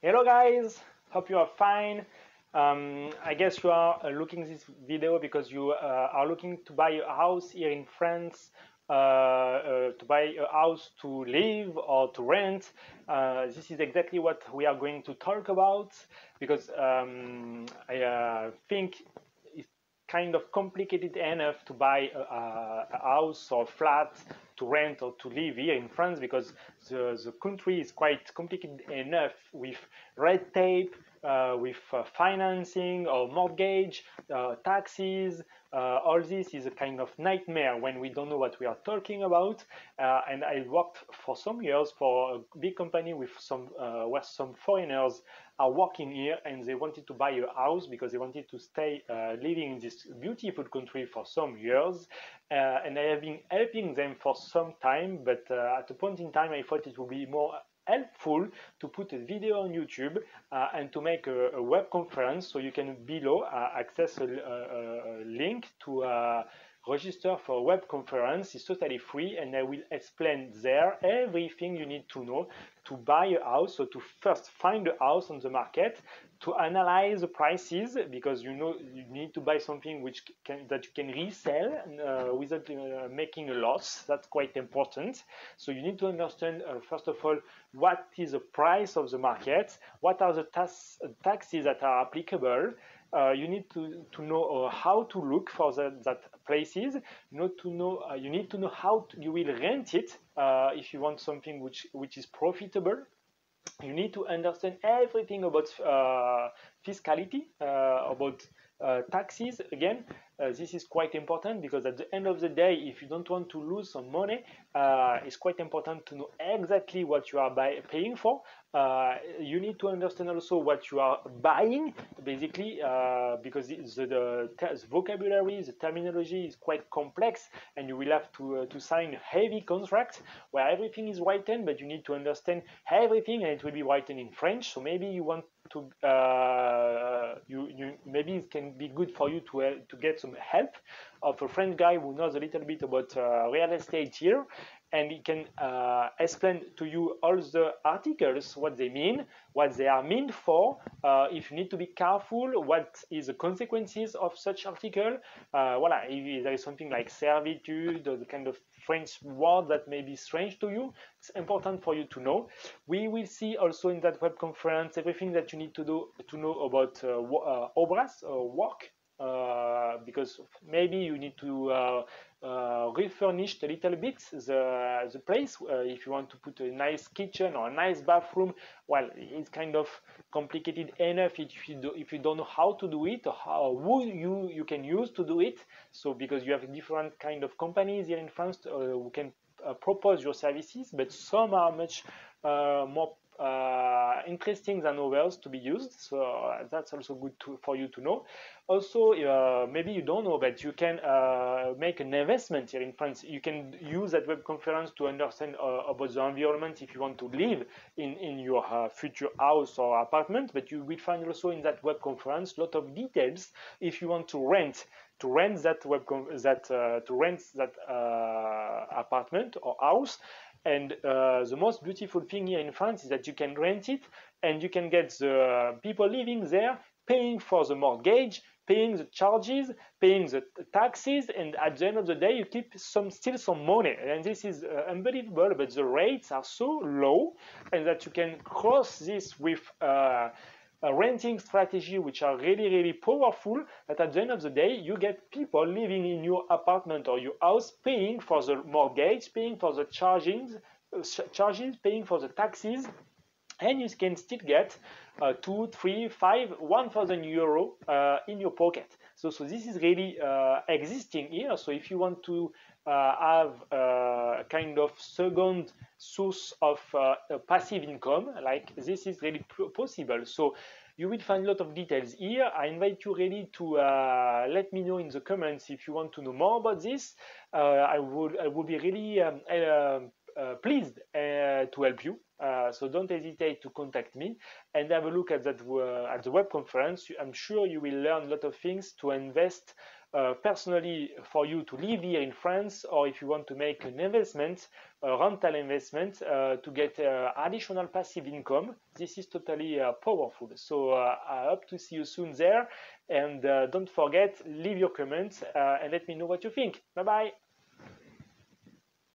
Hello guys, hope you are fine. I guess you are looking this video because you are looking to buy a house here in France, to buy a house to live or to rent. This is exactly what we are going to talk about because I think it's kind of complicated enough to buy a house or flat to rent or to live here in France because the country is quite complicated enough with red tape, with financing or mortgage, taxes. All this is a kind of nightmare when we don't know what we are talking about. And I worked for some years for a big company with where some foreigners are working here, and they wanted to buy a house because they wanted to stay living in this beautiful country for some years. And I have been helping them for some time, but at a point in time I thought it would be more helpful to put a video on YouTube and to make a web conference, so you can below access a link to register for a web conference. It's totally free, and I will explain there everything you need to know to buy a house. So to first find a house on the market, to analyze the prices, because you need to buy something that you can resell without making a loss. That's quite important. So you need to understand first of all what is the price of the market, what are the taxes that are applicable. You need to know how to look for that places. You need to know how you will rent it if you want something which is profitable. You need to understand everything about fiscality, about taxes. Again, this is quite important because at the end of the day, if you don't want to lose some money, it's quite important to know exactly what you are paying for. You need to understand also what you are buying, basically, because the vocabulary, the terminology is quite complex, and you will have to sign heavy contracts where everything is written, but you need to understand everything, and it will be written in French. So maybe you want to maybe it can be good for you to get some help of a French guy who knows a little bit about real estate here, and he can explain to you all the articles, what they mean, what they are meant for, if you need to be careful, what is the consequences of such article. Voila, if there is something like servitude or the kind of French word that may be strange to you, it's important for you to know. We will see also in that web conference everything that you need to know about obras, work, because maybe you need to refurnish a little bit the place. If you want to put a nice kitchen or a nice bathroom, well, it's kind of complicated enough if you don't know how to do it, or who you can use to do it. So because you have different kind of companies here in France who can propose your services, but some are much more interesting than others to be used. So that's also good for you to know. Also, maybe you don't know, but you can make an investment here in France. You can use that web conference to understand about the environment if you want to live in your future house or apartment. But you will find also in that web conference a lot of details if you want to rent that apartment or house. And the most beautiful thing here in France is that you can rent it, and you can get the people living there paying for the mortgage, paying the charges, paying the taxes, and at the end of the day you keep still some money. And this is unbelievable, but the rates are so low, and that you can cross this with a renting strategy which are really powerful, that at the end of the day you get people living in your apartment or your house paying for the mortgage, paying for the charges, paying for the taxes, and you can still get 2, 3, 5, 1,000 euro in your pocket. So this is really existing here. So if you want to have a kind of second source of passive income, like this is really possible. So you will find a lot of details here. I invite you really to let me know in the comments if you want to know more about this. I would be really pleased to help you. So don't hesitate to contact me and have a look at that at the web conference. I'm sure you will learn a lot of things to invest personally for you to live here in France, or if you want to make an investment, a rental investment to get additional passive income. This is totally powerful. So I hope to see you soon there. And don't forget, leave your comments and let me know what you think. Bye bye.